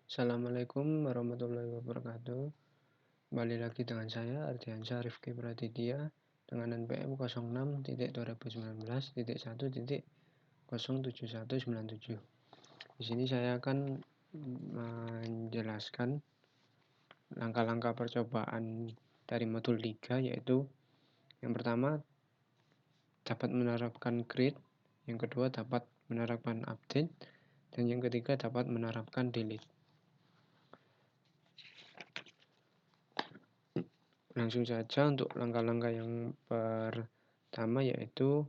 Assalamualaikum warahmatullahi wabarakatuh. Kembali lagi dengan saya Ardiansyah Rifki Pratidya dengan NPM 06.2019.1.07197. Di sini saya akan menjelaskan langkah-langkah percobaan dari modul 3, yaitu yang pertama dapat menerapkan create, yang kedua dapat menerapkan update, dan yang ketiga dapat menerapkan delete. Langsung saja untuk langkah-langkah yang pertama, yaitu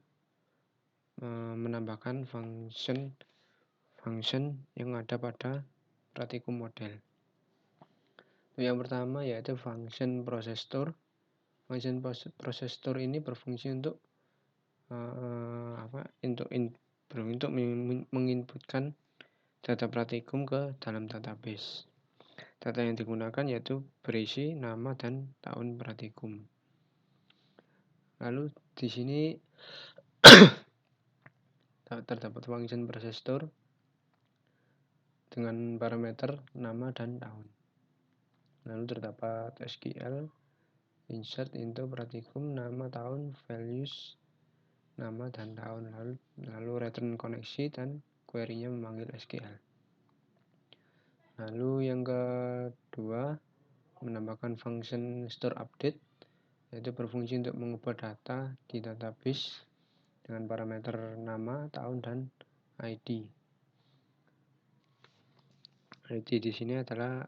menambahkan function yang ada pada praktikum model. Yang pertama yaitu function process store. Function process store ini berfungsi untuk menginputkan data praktikum ke dalam database. Data yang digunakan yaitu berisi nama dan tahun praktikum. Lalu di sini terdapat function process store dengan parameter nama dan tahun. Lalu terdapat SQL insert into praktikum nama tahun values nama dan tahun, lalu return koneksi dan query-nya memanggil SQL. Lalu yang kedua, menambahkan function store update, yaitu berfungsi untuk mengubah data di database dengan parameter nama, tahun, dan ID. ID di sini adalah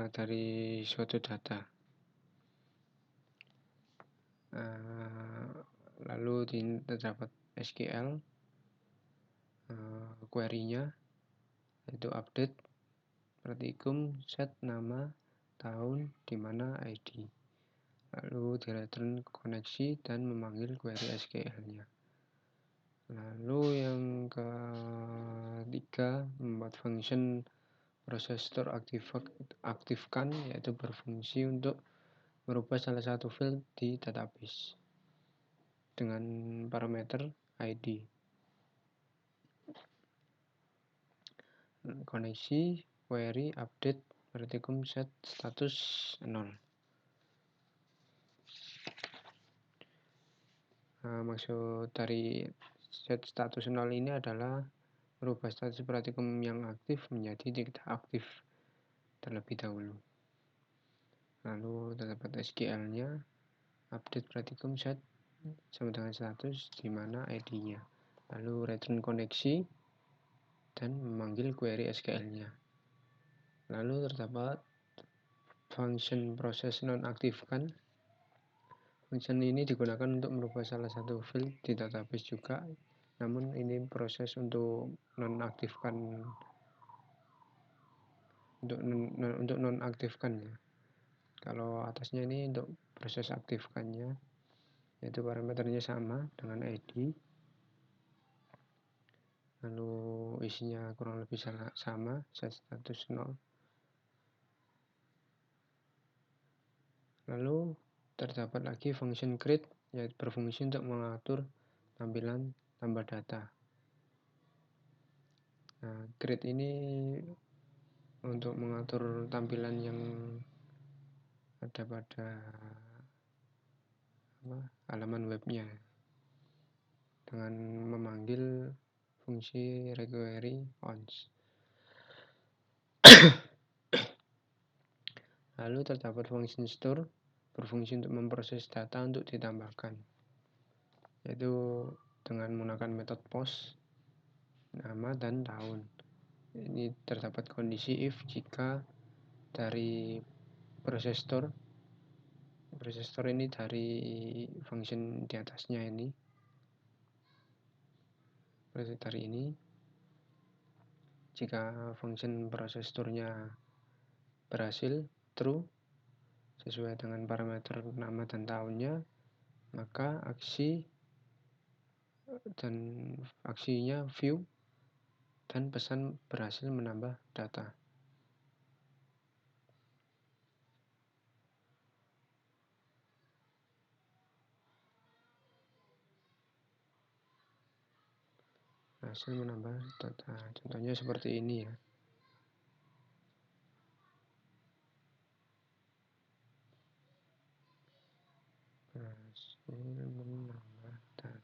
dari suatu data. Lalu terdapat SQL query-nya yaitu update praktikum set nama, tahun, dimana ID. Lalu di return koneksi dan memanggil query SQL-nya. Lalu yang ketiga, membuat function process store aktifkan, yaitu berfungsi untuk merubah salah satu field di database dengan parameter ID. Koneksi query update praktikum set status 0. Maksud dari set status 0 ini adalah merubah status praktikum yang aktif menjadi tidak aktif terlebih dahulu. Lalu terdapat SQL-nya update praktikum set sama dengan status di mana ID-nya. Lalu return koneksi dan memanggil query SQL-nya. Lalu terdapat function proses nonaktifkan. Function ini digunakan untuk merubah salah satu field di database juga, namun ini proses untuk nonaktifkan ya. Kalau atasnya ini untuk proses aktifkannya, yaitu parameternya sama dengan ID. Lalu isinya kurang lebih sama, set status 0. Lalu terdapat lagi function create, yaitu berfungsi untuk mengatur tampilan tambah data. Create ini untuk mengatur tampilan yang ada pada halaman webnya dengan memanggil fungsi require once. Lalu terdapat function store, berfungsi untuk memproses data untuk ditambahkan, yaitu dengan menggunakan metode post nama dan tahun. Ini terdapat kondisi if jika dari process store ini dari function di atasnya ini, dari ini, jika function process store-nya berhasil true sesuai dengan parameter nama dan tahunnya, maka aksinya view dan pesan berhasil menambah data. Berhasil menambah data. Contohnya seperti ini ya. menambah data.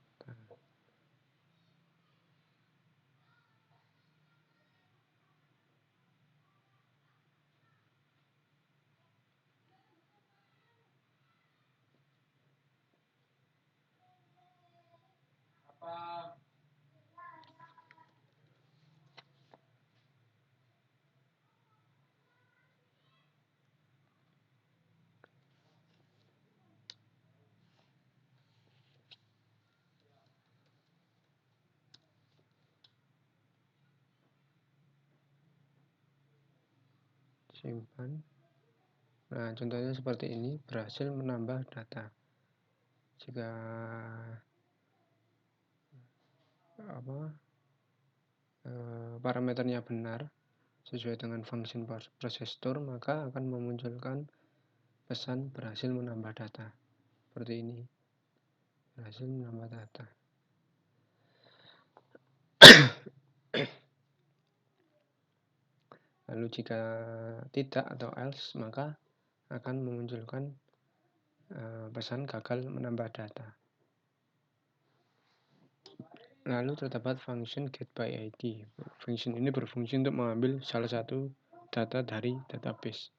Simpan. Nah, contohnya seperti ini, berhasil menambah data. Jika parameternya benar sesuai dengan function process store, maka akan memunculkan pesan berhasil menambah data. Seperti ini. Berhasil menambah data. Lalu jika tidak atau else, maka akan memunculkan pesan gagal menambah data. Lalu terdapat function getById. Function ini berfungsi untuk mengambil salah satu data dari database,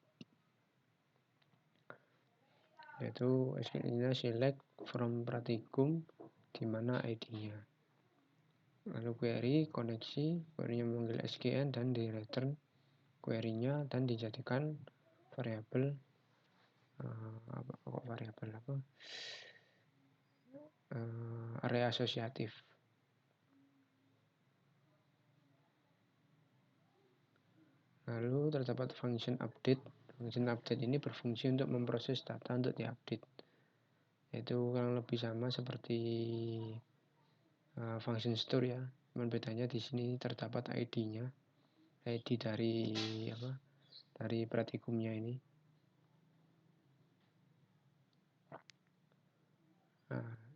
yaitu SQL-nya select from pratikum di mana ID-nya. Lalu query koneksi, query-nya memanggil SQL dan di return query-nya dan dijadikan variabel array asosiatif. Lalu terdapat function update. Function update ini berfungsi untuk memproses data untuk diupdate. Yaitu kurang lebih sama seperti function store ya. Cuman bedanya di sini terdapat ID-nya. ID dari pratikumnya ini.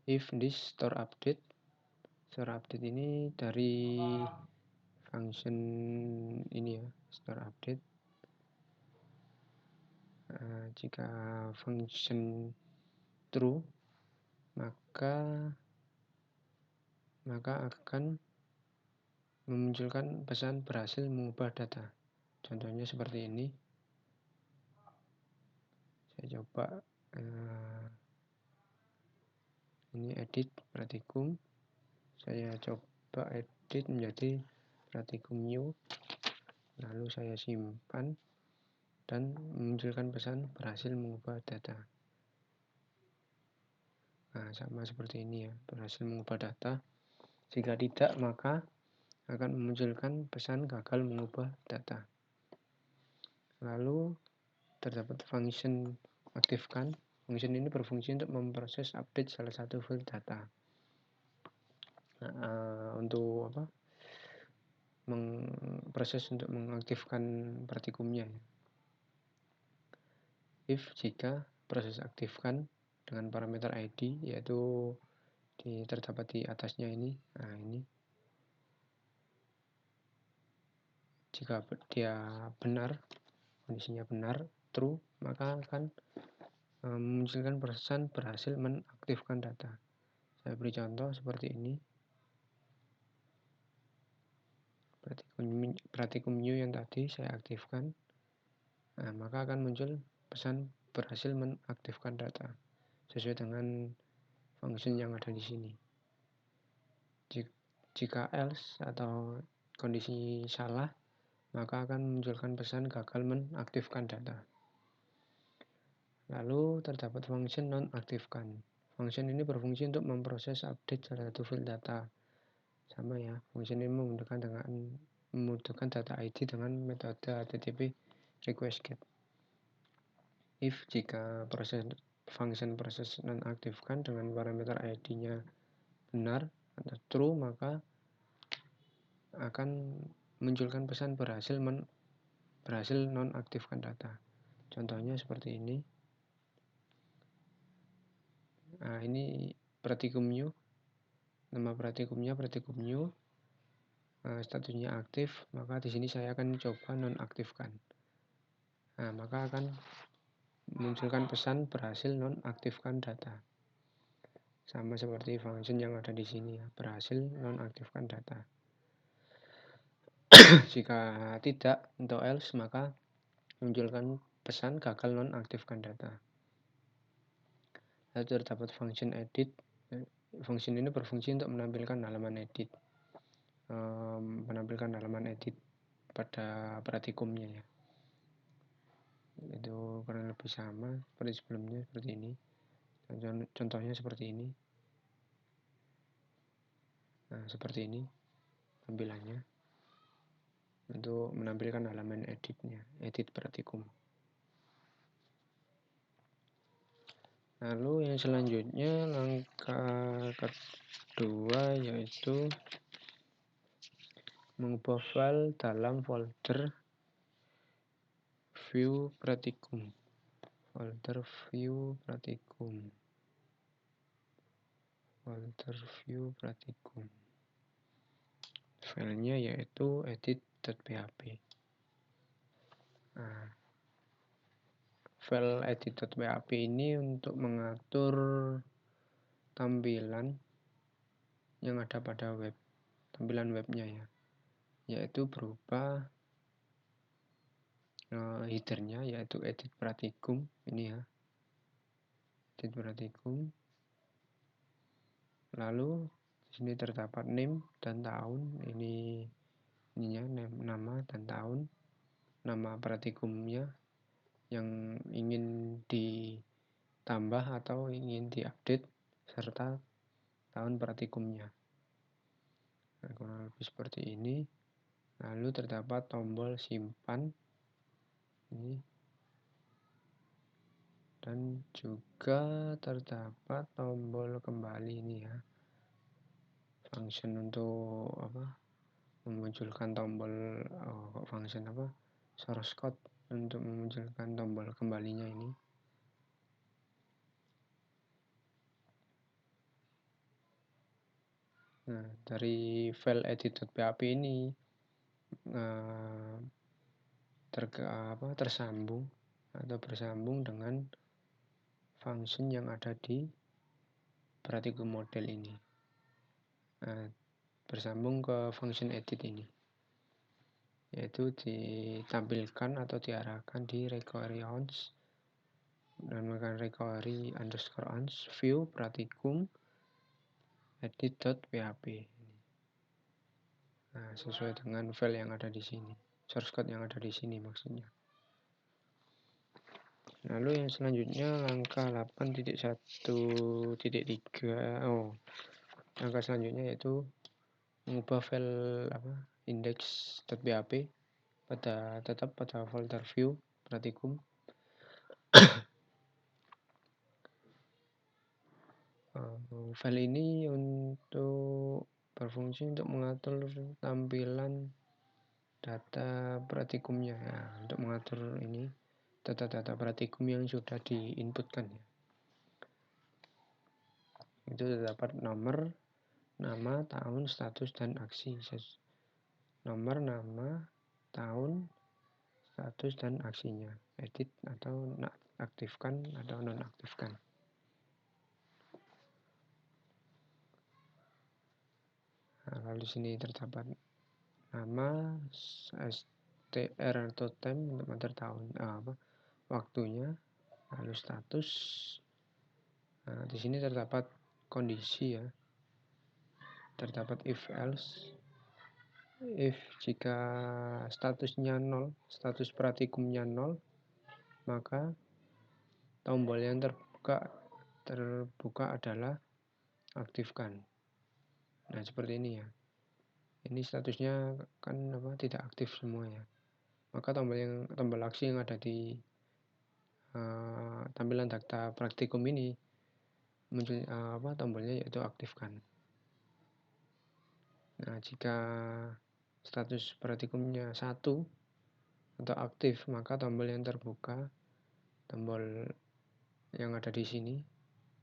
If this store update ini dari function ini ya, store update. Jika function true, maka akan memunculkan pesan berhasil mengubah data. Contohnya seperti ini. Saya coba ini edit pratikum. Saya coba edit menjadi pratikum new. Lalu saya simpan dan memunculkan pesan berhasil mengubah data. Nah, sama seperti ini ya, berhasil mengubah data. Jika tidak, maka akan memunculkan pesan gagal mengubah data. Lalu terdapat function aktifkan. Function ini berfungsi untuk memproses update salah satu file data. Untuk proses untuk mengaktifkan pratikumnya. If jika proses aktifkan dengan parameter ID, yaitu terdapat di atasnya ini. Nah, ini. Jika dia benar, kondisinya benar, true, maka akan memunculkan pesan berhasil mengaktifkan data. Saya beri contoh seperti ini. Pratikum new yang tadi saya aktifkan. Nah, maka akan muncul pesan berhasil mengaktifkan data sesuai dengan function yang ada di sini. Jika else atau kondisi salah, maka akan memunculkan pesan gagal mengaktifkan data. Lalu terdapat function nonaktifkan. Function ini berfungsi untuk memproses update salah satu file data. Sama ya, function ini membutuhkan data ID dengan metode HTTP request get. If jika function proses nonaktifkan dengan parameter ID-nya benar atau true, maka akan munculkan pesan berhasil nonaktifkan data. Contohnya seperti ini. Nah, ini pratikum new. Nama pratikumnya pratikum new. Statusnya aktif, maka di sini saya akan coba nonaktifkan. Nah, maka akan munculkan pesan berhasil nonaktifkan data. sama seperti function yang ada di sini ya, berhasil nonaktifkan data. Jika tidak atau else, maka munculkan pesan gagal nonaktifkan data. Lalu terdapat function edit. Function ini berfungsi untuk menampilkan halaman edit, pada pratikumnya ya. Itu kurang lebih sama seperti sebelumnya, seperti ini. Contohnya seperti ini. Nah, seperti ini tampilannya untuk menampilkan halaman editnya, edit pratikum. Lalu yang selanjutnya, langkah kedua yaitu mengubah file dalam folder view pratikum. Folder view pratikum. Filenya yaitu edit.php. Nah, file edit.php ini untuk mengatur tampilan yang ada pada web, tampilan webnya ya, yaitu berupa headernya yaitu edit pratikum ini ya, edit pratikum. Lalu di sini terdapat name dan tahun, ininya nama dan tahun, nama pratikumnya yang ingin ditambah atau ingin diupdate serta tahun pratikumnya. Nah, kurang lebih seperti ini. Lalu terdapat tombol simpan ini, dan juga terdapat tombol kembali ini ya, function untuk memunculkan tombol function source code untuk memunculkan tombol kembalinya ini. Nah, dari file edit.php ini tersambung atau bersambung dengan function yang ada di pratikum model ini. Nah, bersambung ke function edit ini, yaitu ditampilkan atau diarahkan di require ons dan menggunakan require _ons view pratikum edit.php. Nah, sesuai dengan file yang ada di sini, source code yang ada di sini maksudnya. Lalu yang selanjutnya langkah 8.1.3. Langkah selanjutnya yaitu mengubah file index.php tetap pada folder view pratikum. File ini berfungsi untuk mengatur tampilan data pratikumnya ya, untuk mengatur ini data-data pratikum yang sudah diinputkan ya. Itu terdapat nomor, nama, tahun, status, dan aksi. Nomor, nama, tahun, status, dan aksinya, edit atau aktifkan atau nonaktifkan. Nah, lalu sini terdapat nama, str atau time untuk mengatur tahun waktunya, lalu status. Nah, di sini terdapat kondisi ya, terdapat if else. If jika statusnya 0, status pratikumnya 0, maka tombol yang terbuka adalah aktifkan. Nah, seperti ini ya. Ini statusnya kan tidak aktif semua ya. Maka tombol aksi yang ada di tampilan data praktikum ini muncul tombolnya yaitu aktifkan. Nah, jika status praktikumnya 1 atau aktif, maka tombol yang terbuka, tombol yang ada di sini,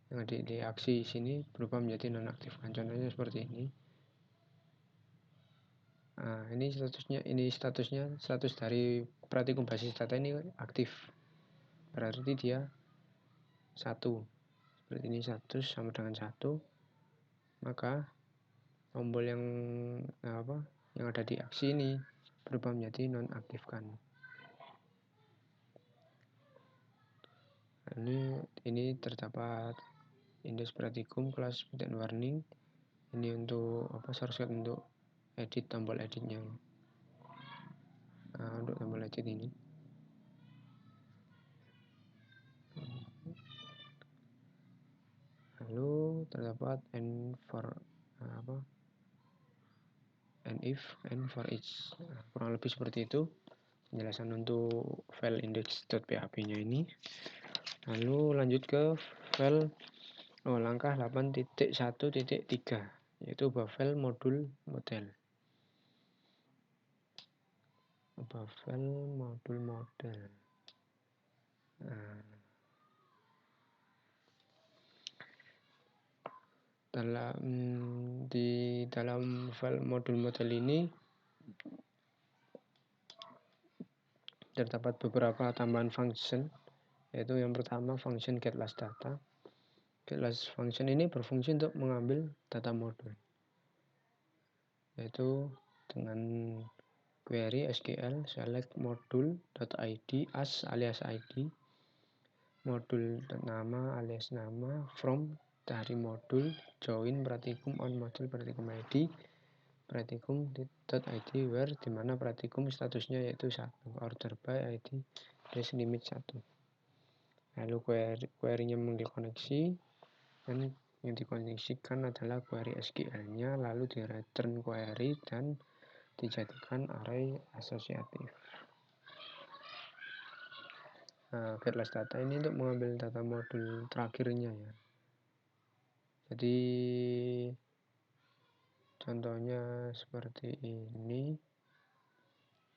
yang ada di aksi sini berubah menjadi nonaktifkan. Contohnya seperti ini. Nah, ini statusnya status dari pratikum basis data ini aktif. Berarti dia 1. seperti ini, status sama dengan 1, maka tombol yang yang ada di aksi ini berubah menjadi nonaktifkan. Ini terdapat index pratikum kelas speed and warning. Ini untuk shortcut untuk edit tombol editnya. Untuk tombol edit ini. Lalu terdapat and if and for each. Kurang lebih seperti itu penjelasan untuk file index.php-nya ini. Lalu lanjut ke file langkah 8.1.3, yaitu buffer modul model. Buffer modul model. Di dalam file modul model ini terdapat beberapa tambahan function, yaitu yang pertama function getLastData. GetLast function ini berfungsi untuk mengambil data modul, yaitu dengan query SQL select modul.id as alias id, modul nama alias nama, from dari modul, join pratikum on modul pratikum id, pratikum.id where dimana pratikum statusnya yaitu 1, order by id dash limit 1. Lalu query-nya dikoneksi, dan yang dikoneksikan adalah query SQL-nya, lalu di return query dan dijadikan array asosiatif. GetLastData ini untuk mengambil data modul terakhirnya ya. Jadi contohnya seperti ini,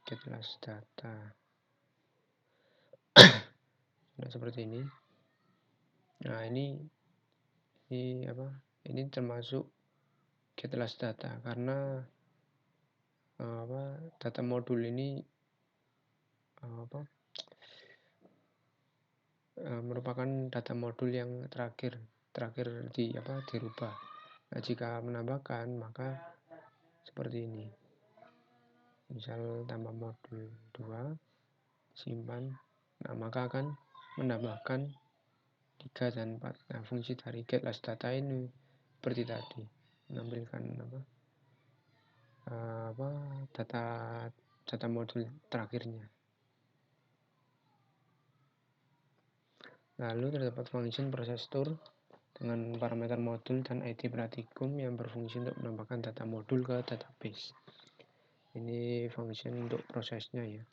GetLastData. Seperti ini. Nah, ini termasuk GetLastData karena data modul ini merupakan data modul yang terakhir dirubah. Nah, jika menambahkan maka seperti ini. Misal tambah modul 2, simpan. Nah, maka akan menambahkan 3 dan 4. Nah, fungsi dari GetLastData ini seperti tadi, menampilkan data modul terakhirnya. Lalu terdapat function process store dengan parameter modul dan ID pratikum yang berfungsi untuk menambahkan data modul ke database. Ini function untuk prosesnya ya.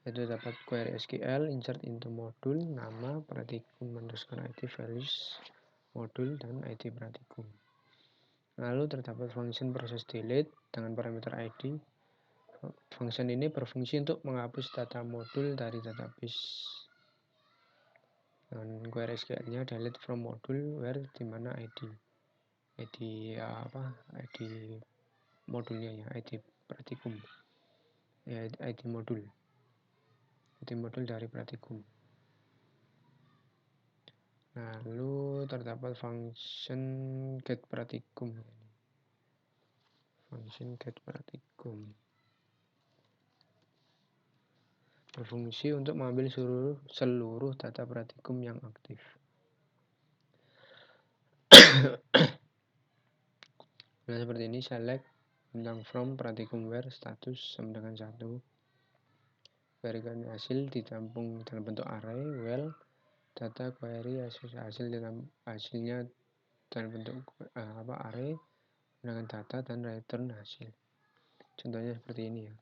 Itu dapat query SQL insert into modul, nama, pratikum underscore ID values modul dan ID pratikum. Lalu terdapat function process delete dengan parameter ID. Function ini berfungsi untuk menghapus data modul dari database. Dan query SQL-nya delete from modul where dimana ID modulnya ya, ID pratikum ya, ID modul dari pratikum. Lalu terdapat function get pratikum, berfungsi untuk mengambil seluruh data pratikum yang aktif. Nah, seperti ini, select tentang from pratikum where status sama dengan 1. Query hasil ditampung dalam bentuk array, well data query hasilnya dalam bentuk array dengan data dan return hasil. Contohnya seperti ini ya.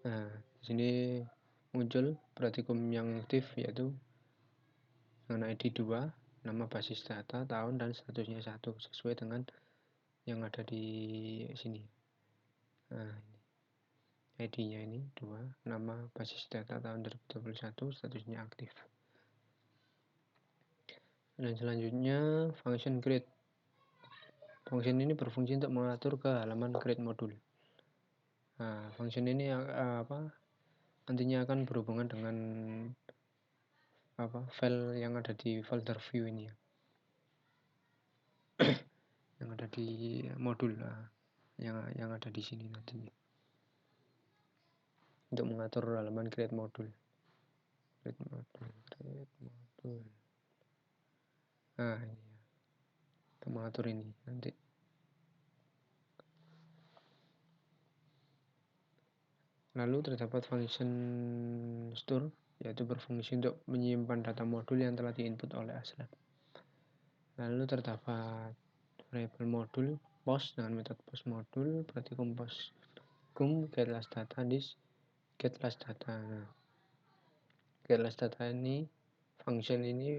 Nah, di sini muncul pratikum yang aktif yaitu dengan ID 2, nama basis data, tahun dan statusnya 1 sesuai dengan yang ada di sini. Nah, ID-nya ini 2, nama basis data tahun 2021, statusnya aktif. Dan selanjutnya function create. Function ini berfungsi untuk mengatur ke halaman create modul. Nah, function ini nantinya akan berhubungan dengan file yang ada di folder view ini ya. Yang ada di modul yang ada di sini nantinya. Untuk mengatur halaman create modul. Nah, ini ya. Untuk mengatur ini nanti. Lalu terdapat function store, yaitu berfungsi untuk menyimpan data modul yang telah diinput oleh ASLab. Lalu terdapat variable modul post dengan metode post modul, berarti post get last data, this get last data. Nah, get last data ini function ini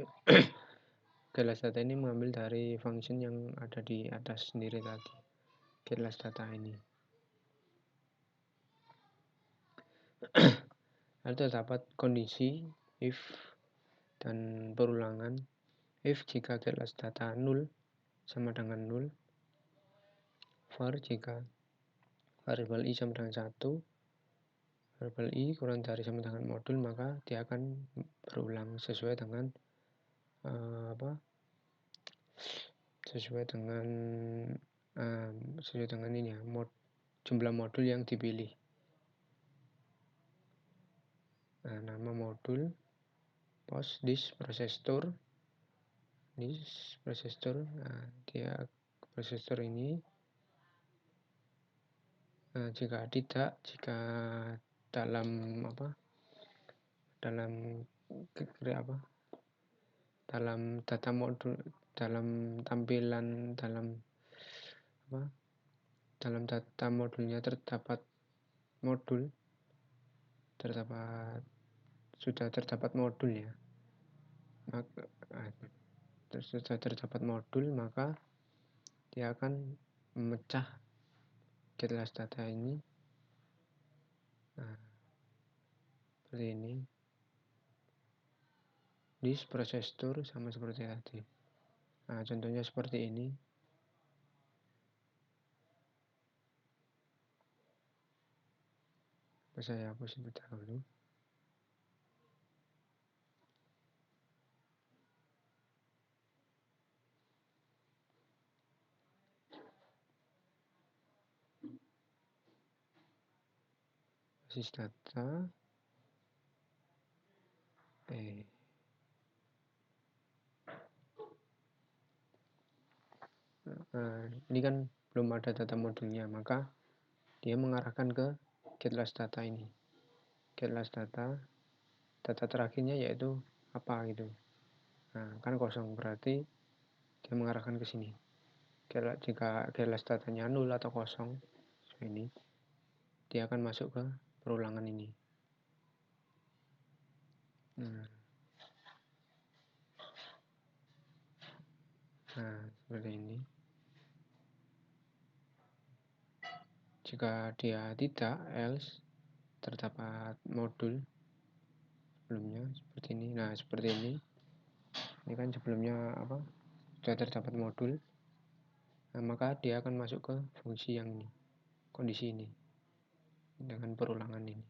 get last data ini mengambil dari function yang ada di atas sendiri tadi. Get last data ini. Lalu terdapat kondisi if dan perulangan. If jika get last data 0 sama dengan 0, for jika variable i sama dengan 1, variable i kurang dari sama dengan modul, maka dia akan berulang sesuai dengan sesuai dengan ini ya, jumlah modul yang dipilih. Nah, nama modul post this process store. This process store, dia process store ini jika dalam dalam data modul, dalam tampilan dalam data modulnya sudah terdapat modul ya, maka sudah terdapat modul, maka dia akan memecah get last data ini seperti ini. This process store sama seperti tadi. Nah, contohnya seperti ini. Saya hapus itu dahulu. Basis data. Ini kan belum ada data modulnya, maka dia mengarahkan ke get last data ini. Get last data terakhirnya yaitu apa gitu. Nah, kan kosong, berarti dia mengarahkan ke sini. Jika get last datanya 0 atau kosong, ini dia akan masuk ke perulangan ini. Nah, seperti ini. Jika dia tidak, else terdapat modul sebelumnya seperti ini. Nah, seperti ini. Ini kan sebelumnya sudah terdapat modul. Nah, maka dia akan masuk ke fungsi yang ini, kondisi ini dengan perulangan ini.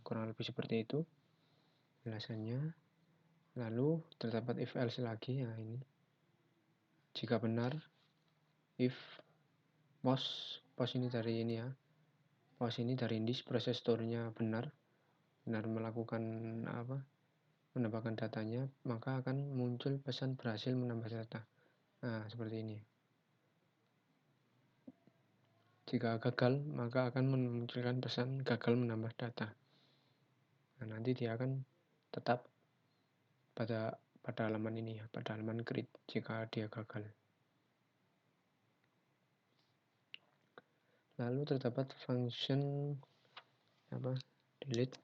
Kurang lebih seperti itu penjelasannya. Lalu terdapat if else lagi. Nah, ini jika benar, if post ini dari ini ya, post ini dari this proses store-nya benar melakukan menambahkan datanya, maka akan muncul pesan berhasil menambah data. Nah, seperti ini. Jika gagal, maka akan memunculkan pesan gagal menambah data. Nah, nanti dia akan tetap pada halaman ini ya, pada halaman create jika dia gagal. Lalu terdapat function delete.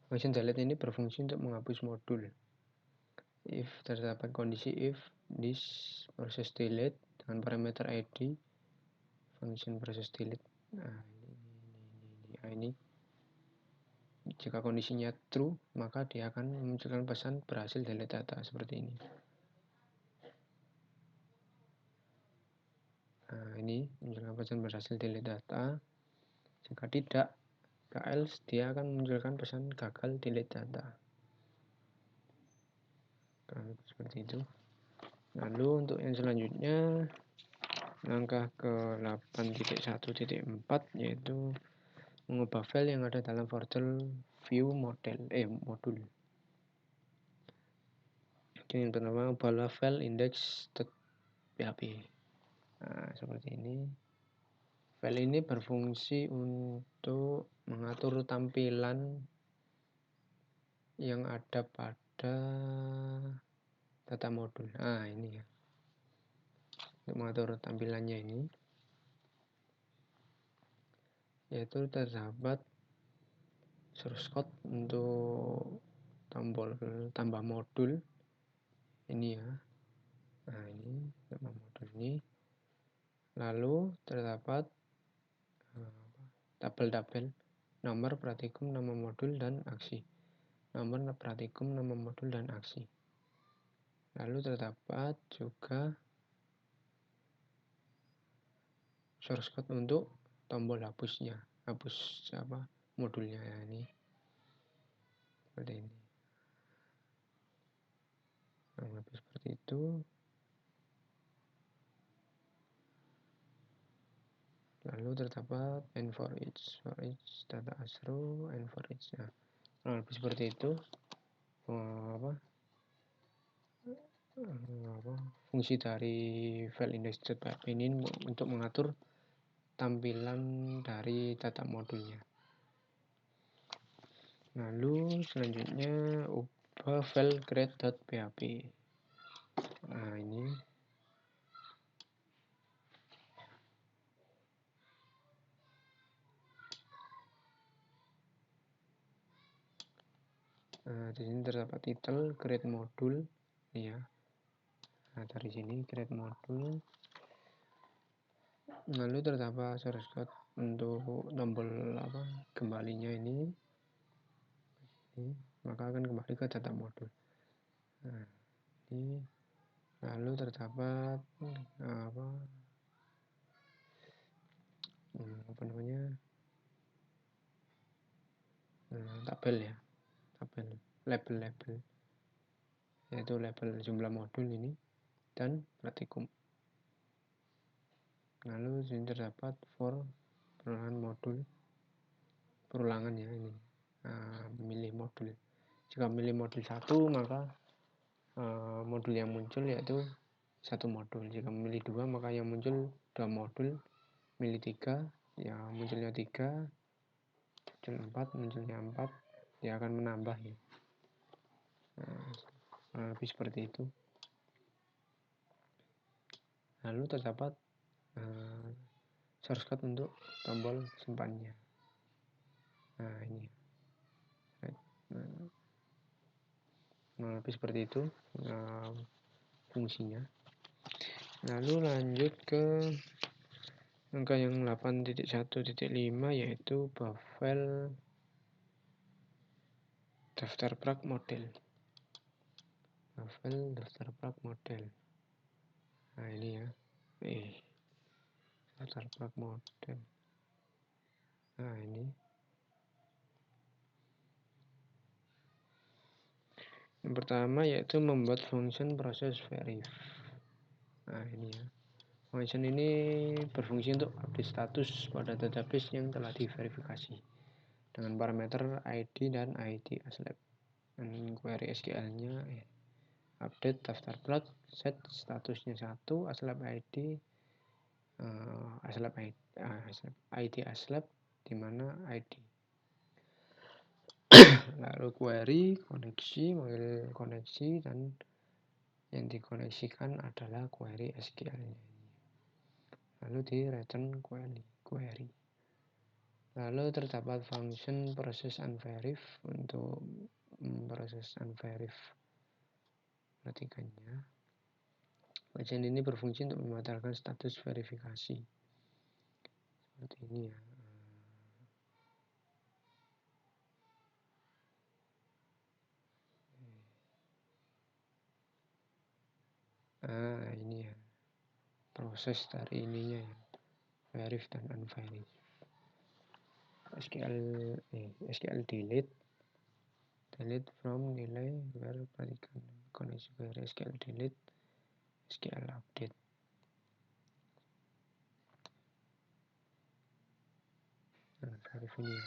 Function delete ini berfungsi untuk menghapus modul. If terdapat kondisi if this process delete dengan parameter id function process delete. Nah, ini Jika kondisinya true, maka dia akan memunculkan pesan berhasil delete data seperti ini. Nah, ini memunculkan pesan berhasil delete data. Jika tidak, else dia akan memunculkan pesan gagal delete data. Seperti itu. Lalu untuk yang selanjutnya, langkah ke 8.1.4 yaitu mengubah file yang ada dalam folder view modul. Oke, yang pertama ubahlah file index.php. Nah, seperti ini. File ini berfungsi untuk mengatur tampilan yang ada pada data modul. Nah, ini ya. Untuk mengatur tampilannya ini, yaitu terdapat source code untuk tombol tambah modul ini ya. Nah, ini tambah modul ini. Lalu terdapat tabel nomor praktikum, nama modul, dan aksi. Nomor praktikum, nama modul, dan aksi. Lalu terdapat juga source code untuk tombol hapusnya, hapus modulnya ya, ini seperti ini. Nah, seperti itu. Lalu terdapat and for each data asro and for each. Nah, seperti itu. Fungsi dari file index.php ini untuk mengatur tampilan dari data modulnya. Lalu selanjutnya ubah file create.php. Nah, ini di sini terdapat title create modul ya. Nah, dari sini create modul. Lalu terdapat source code untuk tombol kembalinya ini. Maka akan kembali ke data modul. Nah, ini lalu terdapat tabel ya, tabel label, yaitu label jumlah modul ini dan praktikum. Lalu sini terdapat for perulangan modul, perulangan ya ini. Memilih modul. Jika memilih modul 1, maka modul yang muncul yaitu 1 modul. Jika memilih 2, maka yang muncul 2 modul. Milih 3, ya munculnya 3. Muncul 4, munculnya 4. Dia akan menambah ya. Lebih seperti itu. Lalu terdapat source code untuk tombol simpannya. Nah, ini. Lebih seperti itu fungsinya. Lalu lanjut ke angka yang 8.1.5 yaitu file daftar prak model. File daftar prak model. Nah, ini ya. Daftar prak model. Nah, ini. Yang pertama yaitu membuat function proses verif. Nah, ini ya. Function ini berfungsi untuk update status pada database yang telah diverifikasi dengan parameter ID dan ID aslab. Dan query SQL-nya update daftar plat, set statusnya 1, aslab ID ID aslab di mana ID. Lalu query, koneksi, manggil koneksi, dan yang dikoneksikan adalah query SQL-nya. Lalu di return query. Lalu terdapat function process unverif untuk proses unverif perhatikannya. Function ini berfungsi untuk membatalkan status verifikasi. Seperti ini ya. Ini ya proses dari ininya ya, verif dan unverif. SQL delete from nilai where perhatikan kondisi query, SQL delete, SQL update. Verif ini ya.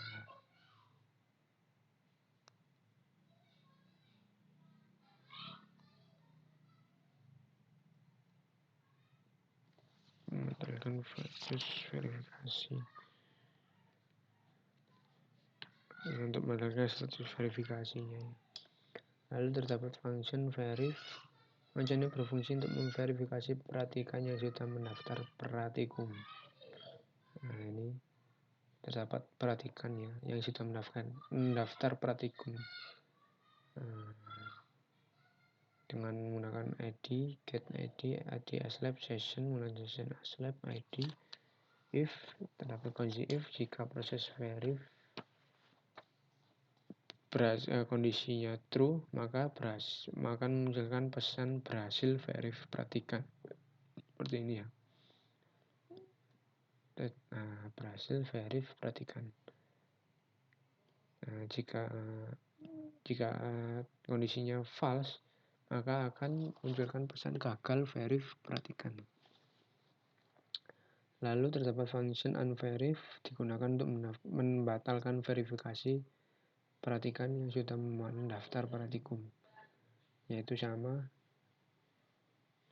Menekan proses verifikasi. Untuk menekan status verifikasinya. Lalu terdapat function verif. Function ini berfungsi untuk memverifikasi perhatikan yang sudah mendaftar pratikum. Ini terdapat perhatikan ya yang sudah mendaftar pratikum. Dengan menggunakan id, get id aslab session, menggunakan session aslab id. If terdapat kondisi if jika proses verif kondisinya true, maka menunjukkan pesan berhasil verif perhatikan. Seperti ini ya. Berhasil verif perhatikan. Jika kondisinya false, maka akan munculkan pesan gagal verif perhatikan. Lalu terdapat function unverif digunakan untuk membatalkan verifikasi perhatikan yang sudah mendaftar pratikum, yaitu sama,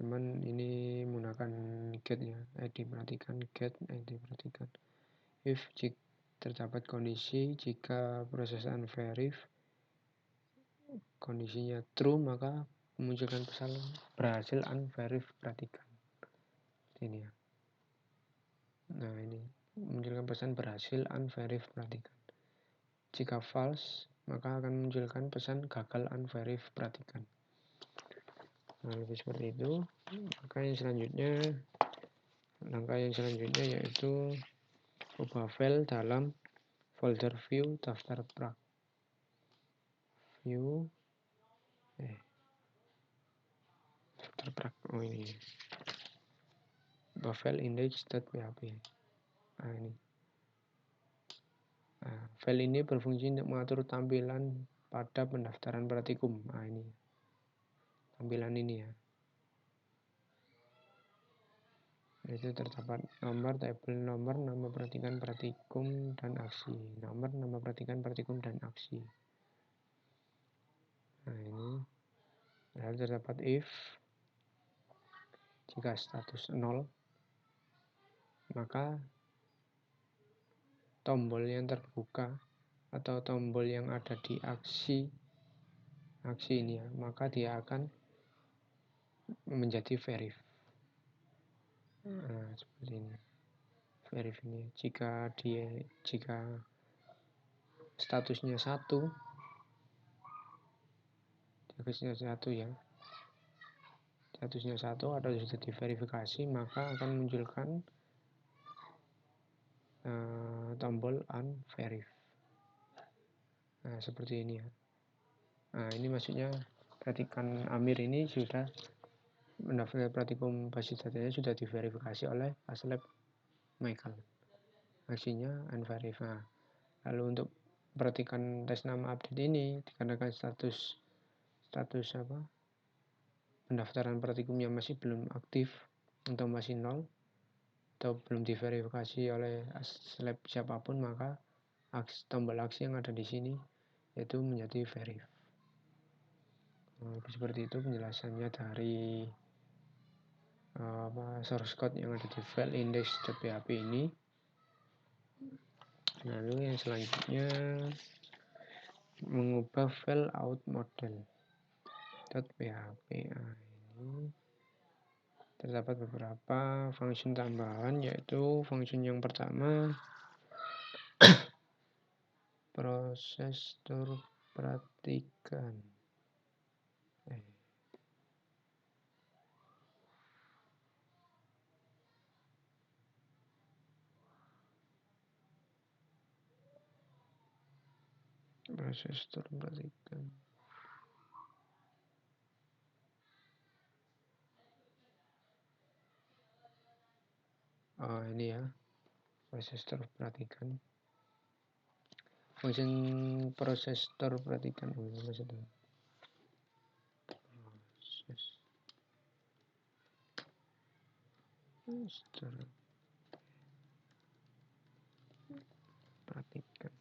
cuman ini menggunakan get ya, id perhatikan, get id perhatikan. If terdapat kondisi jika proses unverif kondisinya true, maka memunculkan pesan berhasil unverif perhatikan. Ini ya. Ini memunculkan pesan berhasil unverif perhatikan. Jika false, maka akan munculkan pesan gagal unverif perhatikan. Lebih seperti itu. Langkah yang selanjutnya yaitu ubah file dalam folder view daftar prak. Daftar prak. Ini. Ubah file index.php. Ini. File ini berfungsi untuk mengatur tampilan pada pendaftaran pratikum. Ini. Tampilan ini ya. Itu terdapat nomor, tabel nomor, nama perhatikan pratikum dan aksi. Nomor, nama perhatikan pratikum dan aksi. Ini. Lalu terdapat if jika status 0, maka tombol yang terbuka atau tombol yang ada di aksi ini ya, maka dia akan menjadi verif. Seperti ini. Verif ini. Jika statusnya 1 ya. Statusnya 1 atau sudah diverifikasi, maka akan munculkan tombol unverif. Seperti ini ya. Ini maksudnya perhatikan Amir ini sudah mendaftar pratikum basis datanya sudah diverifikasi oleh aslab Michael. Aksinya unverif. Lalu untuk perhatikan tes nama update ini dikarenakan status pendaftaran pratikumnya masih belum aktif atau masih 0 atau belum diverifikasi oleh aslab siapapun, maka tombol aksi yang ada di sini yaitu menjadi verif. Seperti itu penjelasannya dari source code yang ada di file index.php ini. Lalu yang selanjutnya mengubah file out model.php. Ini terdapat beberapa function tambahan, yaitu function yang pertama proses perhatikan. Proses perhatikan. Ini ya, proses terperhatikan. Function proses terperhatikan. Maksudnya. Proses terperhatikan.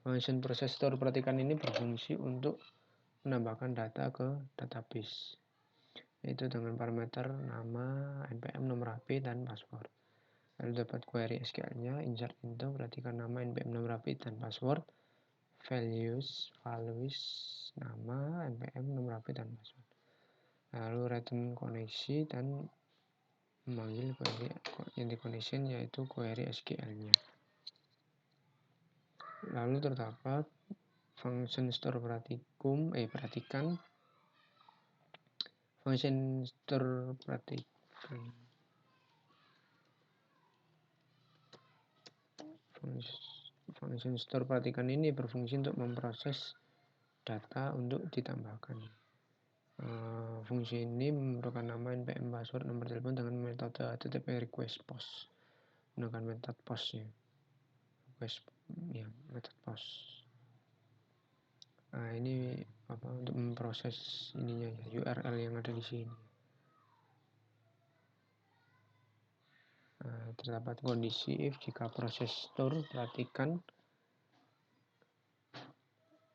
Function processor perhatikan ini berfungsi untuk menambahkan data ke database, yaitu dengan parameter nama, npm, nomor HP, dan password. Lalu dapat query SQL-nya, insert into, perhatikan nama, npm, nomor HP, dan password, values, nama, npm, nomor HP, dan password. Lalu return koneksi dan memanggil query yang connection, yaitu query SQL-nya. Lalu terdapat function store perhatikan. Function store perhatikan. Function store perhatikan ini berfungsi untuk memproses data untuk ditambahkan. Fungsi ini memerlukan nama, npm, password, nomor telepon dengan metode HTTP request post. Menggunakan metode post ya. Metode post. Ini untuk memproses ininya ya, URL yang ada di sini. Terdapat kondisi if jika proses store perhatikan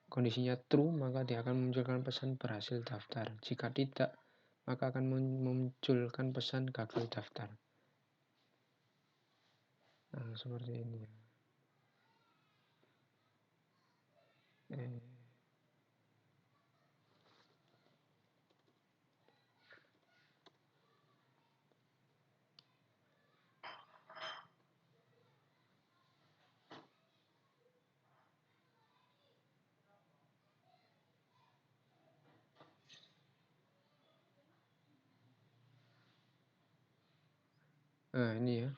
kondisinya true, maka dia akan memunculkan pesan berhasil daftar. Jika tidak, maka akan memunculkan pesan gagal daftar. Seperti ini ya. Ini ya.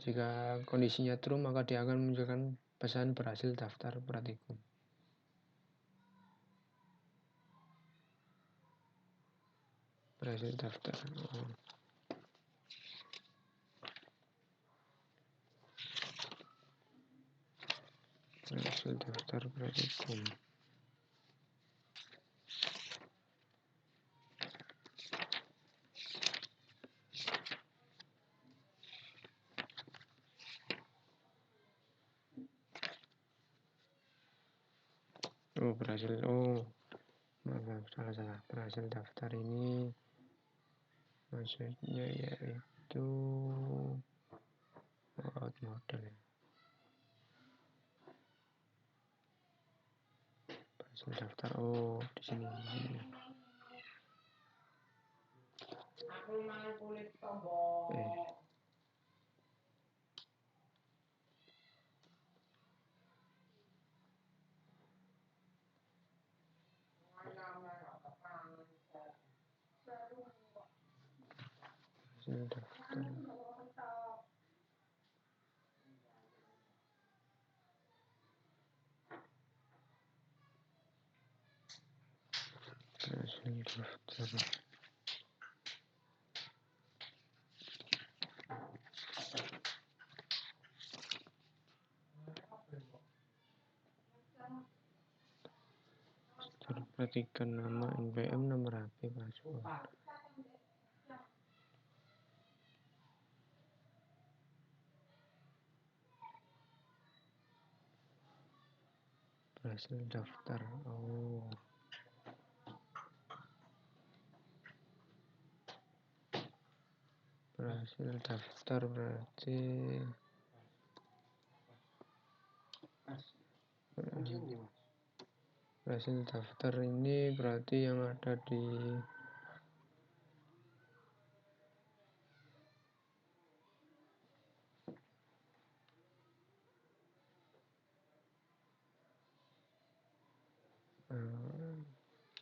Jika kondisinya true, maka dia akan memunculkan pesan berhasil daftar praktikum. Berhasil daftar. Berhasil daftar praktikum. Salah. Berhasil daftar ini maksudnya yaitu out model. Berhasil daftar di sini. Perhatikan nama, npm, nomor HP, password. Berhasil daftar. Berhasil daftar berarti berhasil daftar ini berarti yang ada di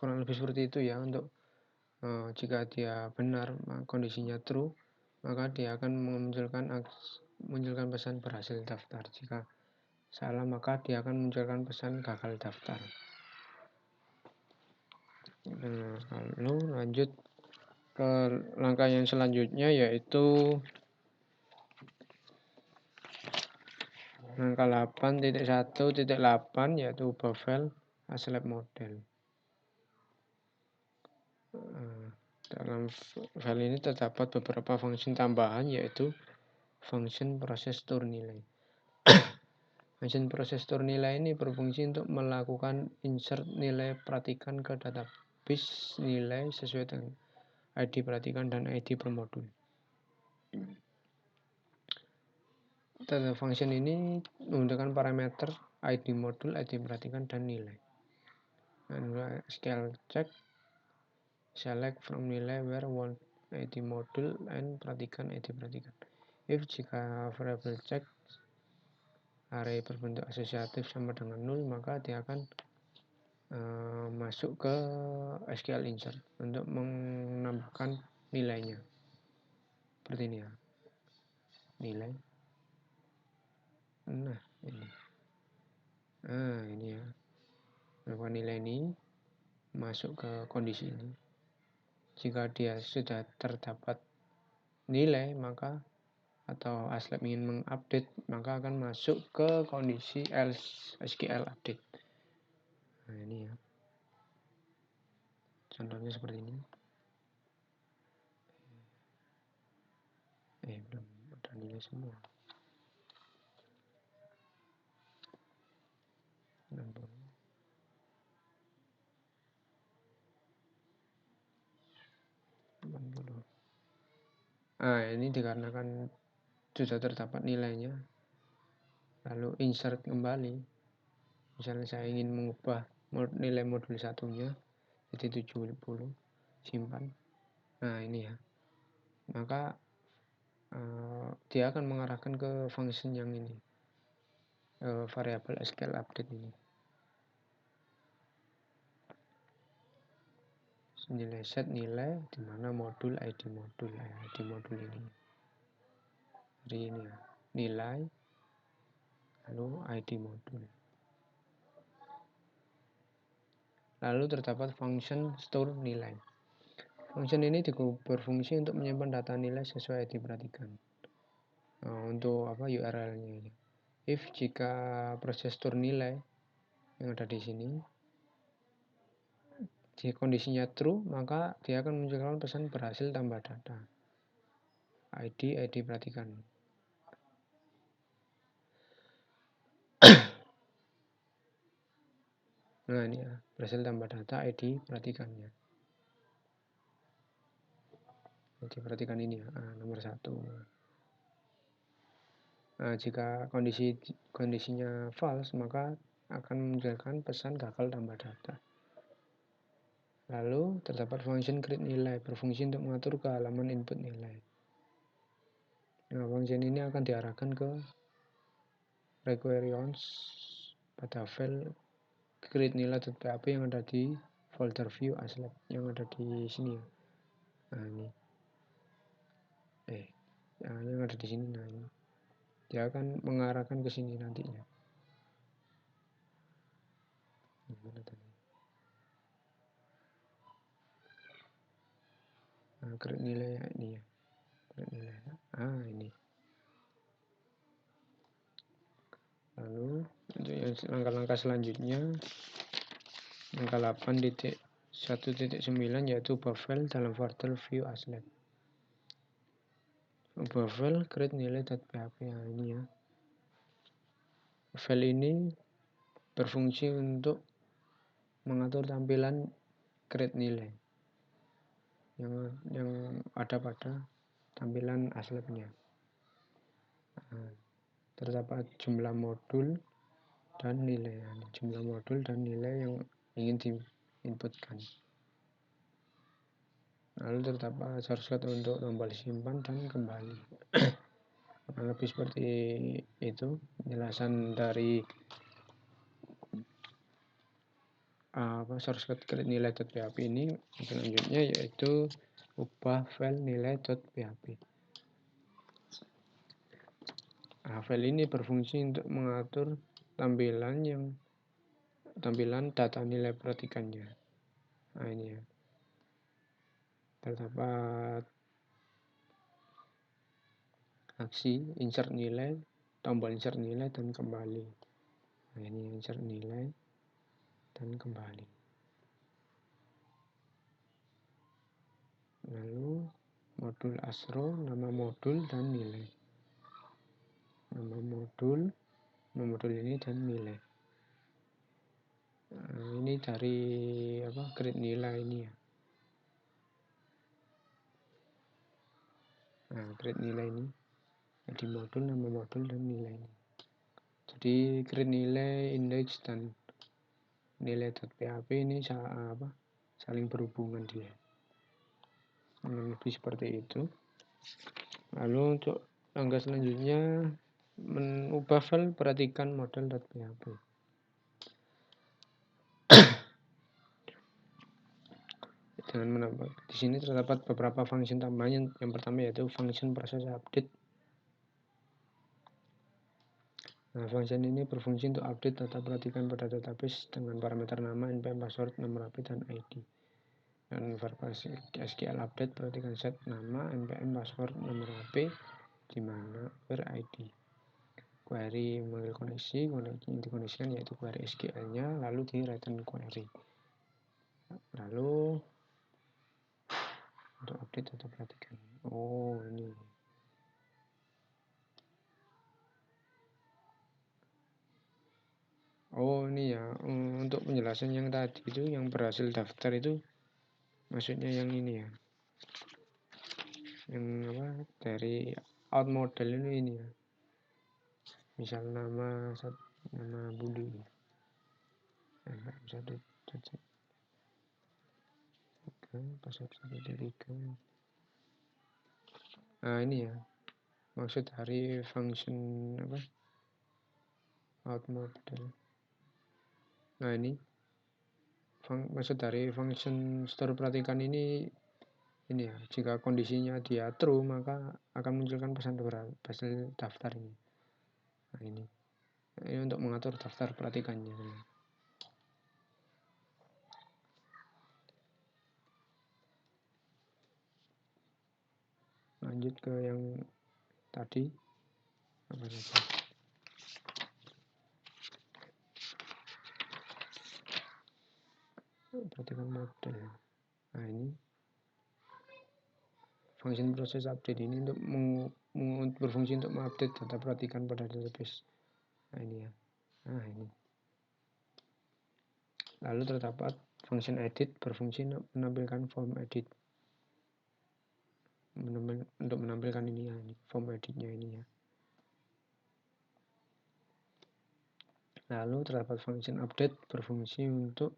kurang lebih seperti itu ya. Untuk jika dia benar kondisinya true, maka dia akan memunculkan pesan berhasil daftar. Jika salah, maka dia akan memunculkan pesan gagal daftar. Lalu lanjut ke langkah yang selanjutnya, yaitu langkah 8.1.8, yaitu ubah file ASLab model. Dalam file ini terdapat beberapa fungsi tambahan, yaitu function proses tur nilai. Function proses tur nilai ini berfungsi untuk melakukan insert nilai perhatikan ke database nilai sesuai dengan ID perhatikan dan ID per modul. Function ini menggunakan parameter ID modul, ID perhatikan, dan nilai. Scale check, select from nilai where want ID modul and perhatikan ID perhatikan. If jika variable check array berbentuk asosiatif sama dengan 0, maka dia akan masuk ke SQL insert untuk menambahkan nilainya. Seperti ini ya. Nilai. Nah, ini. Ini ya. Menambahkan nilai ini masuk ke kondisi ini. Jika dia sudah terdapat nilai, maka atau ASLab ingin mengupdate, maka akan masuk ke kondisi else SQL update. Nah, ini ya. Contohnya seperti ini. Belum ada nilai semua. 60. Ini dikarenakan sudah terdapat nilainya, lalu insert kembali. Misalnya saya ingin mengubah nilai modul satunya jadi 70, simpan. Nah, ini ya. Maka dia akan mengarahkan ke function yang ini, variabel SQL update ini. Nilai set nilai di mana modul ID modul ini. Jadi ini ya, nilai lalu ID modul. Lalu terdapat function store nilai. Function ini berfungsi untuk menyimpan data nilai sesuai ID perhatikan. Untuk URL-nya. If jika proses store nilai yang ada di sini di kondisinya true, maka dia akan menunjukkan pesan berhasil tambah data. ID perhatikan. Nah, ini ya, berhasil tambah data ID perhatikannya. ID perhatikan ini ya, nomor 1. Nah, jika kondisinya false, maka akan menunjukkan pesan gagal tambah data. Lalu terdapat function create nilai, berfungsi untuk mengatur ke halaman input nilai. Nah, function ini akan diarahkan ke requirements pada file create nilai.php yang ada di folder view ASLab yang ada di sini ya. Nah, ini. Yang ada di sini. Nah, ini. Dia akan mengarahkan ke sini nantinya. Gimana tadi? Create nilai ini ya. Create nilai. Ini. Lalu untuk yang langkah-langkah selanjutnya, langkah 8.1.9 yaitu ubah file dalam folder view ASLab. Ubah file create nilai.php. Ini ya. File ini berfungsi untuk mengatur tampilan create nilai yang ada pada tampilan ASLab-nya. Terdapat jumlah modul dan nilai. Jumlah modul dan nilai yang ingin diinputkan. Lalu terdapat shortcut untuk tombol simpan dan kembali. Lebih seperti itu penjelasan dari shortcut create nilai.php ini. Selanjutnya yaitu ubah file nilai.php. File ini berfungsi untuk mengatur tampilan data nilai perhatikannya. Ini ya. terdapat aksi insert nilai, tombol insert nilai dan kembali. Nah, ini insert nilai dan kembali. Lalu modul ASRO, nama modul dan nilai. Nama modul ini dan nilai. Nah, ini dari create nilai ini ya. Nah, create nilai ini. Jadi modul, nama modul dan nilai ini. Jadi create nilai, index dan nilai.php ini saling berhubungan dia. Lebih seperti itu. Lalu untuk langkah selanjutnya mengubah file, perhatikan model.php. Dengan menambah di sini terdapat beberapa function tambahan. Yang pertama yaitu function process update. Nah, function ini berfungsi untuk update data perhatikan pada database dengan parameter nama, npm, password, nomor HP, dan ID. Dan versi SQL update perhatikan set nama, npm, password, nomor HP, di mana where ID. Query memanggil koneksi yang dikoneksikan yaitu query SQL-nya, lalu di return query. Lalu untuk update data perhatikan. Oh, ini. Oh, ini ya. Untuk penjelasan yang tadi itu yang berhasil daftar itu maksudnya yang ini ya. Yang dari out model ini ya. Misal nama Budi. Password 123. Nah, ini ya. Maksud dari function out model. Nah, ini maksud dari function store perhatikan ini ya, jika kondisinya dia true maka akan munculkan pesan daftar ini. Nah, ini untuk mengatur daftar perhatikannya. Lanjut ke yang tadi perhatikan model. Nah, ini function process update ini untuk berfungsi untuk mengupdate data perhatikan pada database. Nah, ini ya. Nah, ini. Lalu terdapat function edit berfungsi untuk menampilkan form edit. Untuk menampilkan ini ya, form editnya ini ya. Lalu terdapat function update berfungsi untuk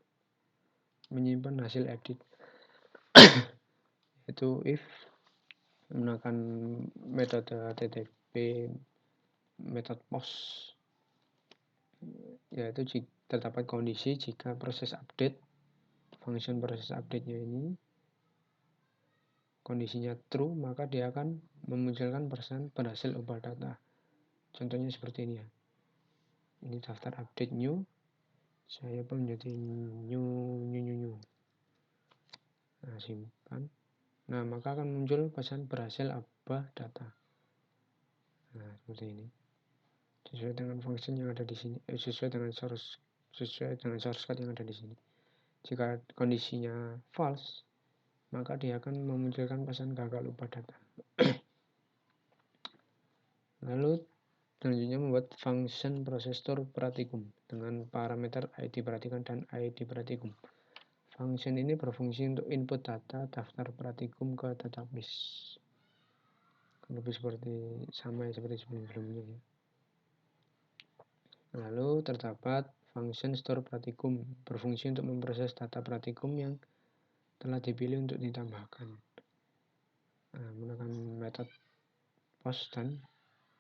menyimpan hasil edit. Yaitu if menggunakan metode http method post, yaitu terdapat kondisi jika proses update, function proses update-nya ini kondisinya true, maka dia akan memunculkan pesan berhasil ubah data. Contohnya seperti ini ya. Ini daftar update new. Saya pun menjadi new. Nah, simpan. Nah, maka akan muncul pesan berhasil ubah data. Nah, seperti ini. Sesuai dengan function yang ada di sini, sesuai dengan source code yang ada di sini. Jika kondisinya false, maka dia akan memunculkan pesan gagal ubah data. Lalu selanjutnya membuat function process store practicum dengan parameter ID perhatikan dan ID practicum. Function ini berfungsi untuk input data daftar practicum ke database. Lebih sama seperti sebelumnya ya. Lalu terdapat function store practicum berfungsi untuk memproses data practicum yang telah dipilih untuk ditambahkan. Nah, menggunakan metode post dan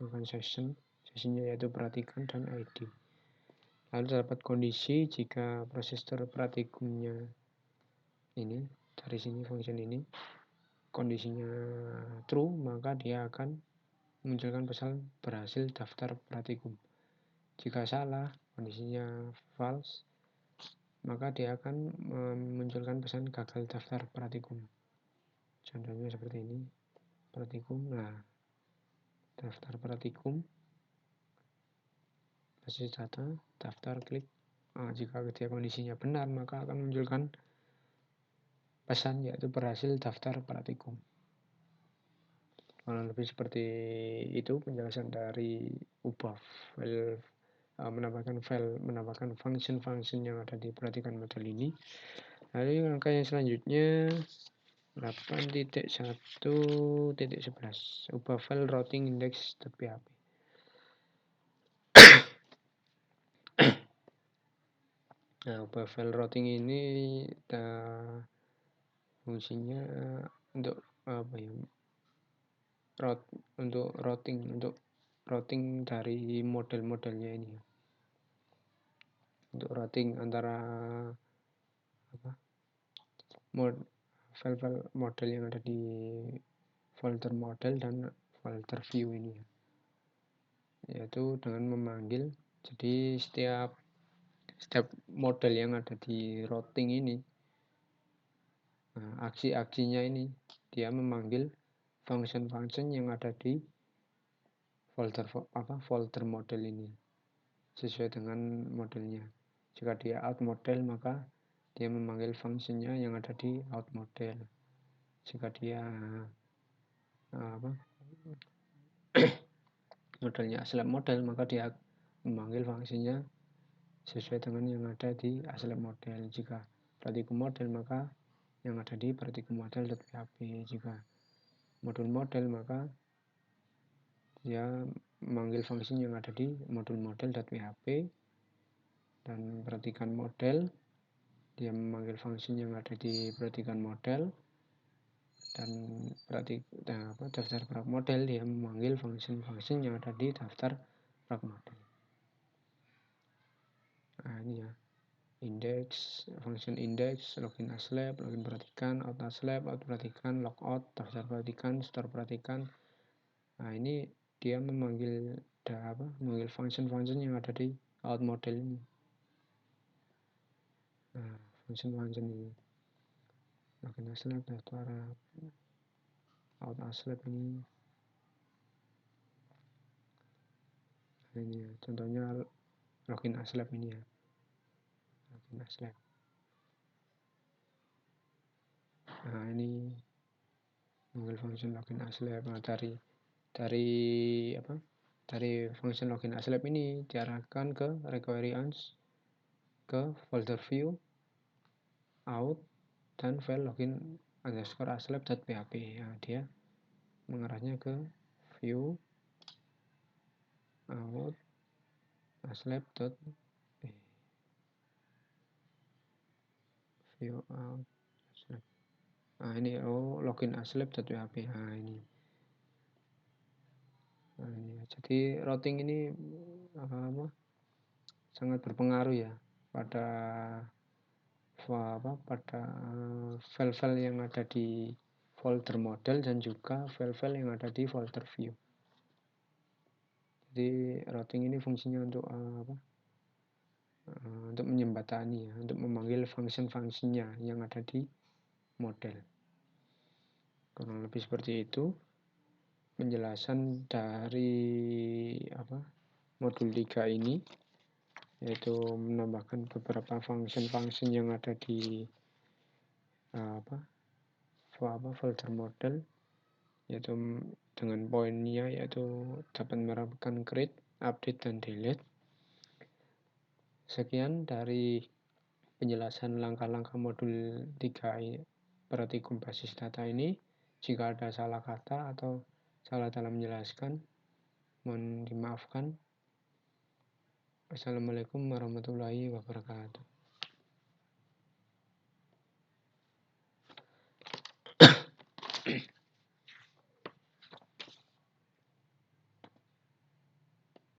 menggunakan sessionnya yaitu perhatikan dan ID. Lalu terdapat kondisi jika proses store practicumnya ini dari sini function ini kondisinya true, maka dia akan memunculkan pesan berhasil daftar practicum. Jika salah, kondisinya false, maka dia akan memunculkan pesan gagal daftar practicum. Contohnya seperti ini, praktikum. Nah, daftar praktikum, basis data, daftar, klik. Nah, jika ketika kondisinya benar, maka akan munculkan pesan yaitu berhasil daftar praktikum. Kalau lebih seperti itu penjelasan dari ubah file, menambahkan function-function yang ada di perhatikan model ini. Lalu langkah yang selanjutnya 8.1.11 ubah file routing index.php. Nah, ubah file routing ini fungsinya untuk apa ya? Untuk routing dari model-modelnya ini. Untuk routing antara file-file model yang ada di folder model dan folder view ini, yaitu dengan memanggil. Jadi setiap model yang ada di routing ini, aksi-aksinya ini dia memanggil function-function yang ada di folder model ini sesuai dengan modelnya. Jika dia out model, maka dia memanggil fungsinya yang ada di out model. Jika dia modelnya slab model, maka dia memanggil fungsinya sesuai dengan yang ada di slab model. Jika praktikum model, maka yang ada di praktikum model.php. Jika modul model, maka dia memanggil fungsi yang ada di modul model.php. Dan perhatikan model, dia memanggil fungsi yang ada di perhatikan model. Dan daftar prak model, dia memanggil function-function yang ada di daftar prak model. Nah, ini ya, index, function index, login aslab, login perhatikan, out aslab, out perhatikan, logout, daftar perhatikan, store perhatikan. Nah, ini dia memanggil function-function yang ada di out model ini. Nah, function-function ini, login aslab, daftar out aslab ini. Nah, ini ya, contohnya login aslab ini ya, login aslab. Nah, ini manggil function login aslab. Nah, dari function login aslab ini diarahkan ke require ons, ke folder view, out, dan file login underscore aslab.php. Nah, dia mengarahnya ke view, out, view, out, aslab. Nah, ini login aslab.php. Nah, ini. Nah, ini. Jadi routing ini sangat berpengaruh ya pada file-file yang ada di folder model dan juga file-file yang ada di folder view. Jadi routing ini fungsinya untuk untuk menjembatani ya, untuk memanggil function-fungsinya yang ada di model. Kurang lebih seperti itu penjelasan dari modul 3 ini, yaitu menambahkan beberapa function-function yang ada di folder model, yaitu dengan poinnya yaitu dapat melakukan create, update, dan delete. Sekian dari penjelasan langkah-langkah modul 3 praktikum basis data ini. Jika ada salah kata atau salah dalam menjelaskan, mohon dimaafkan. Assalamualaikum warahmatullahi wabarakatuh.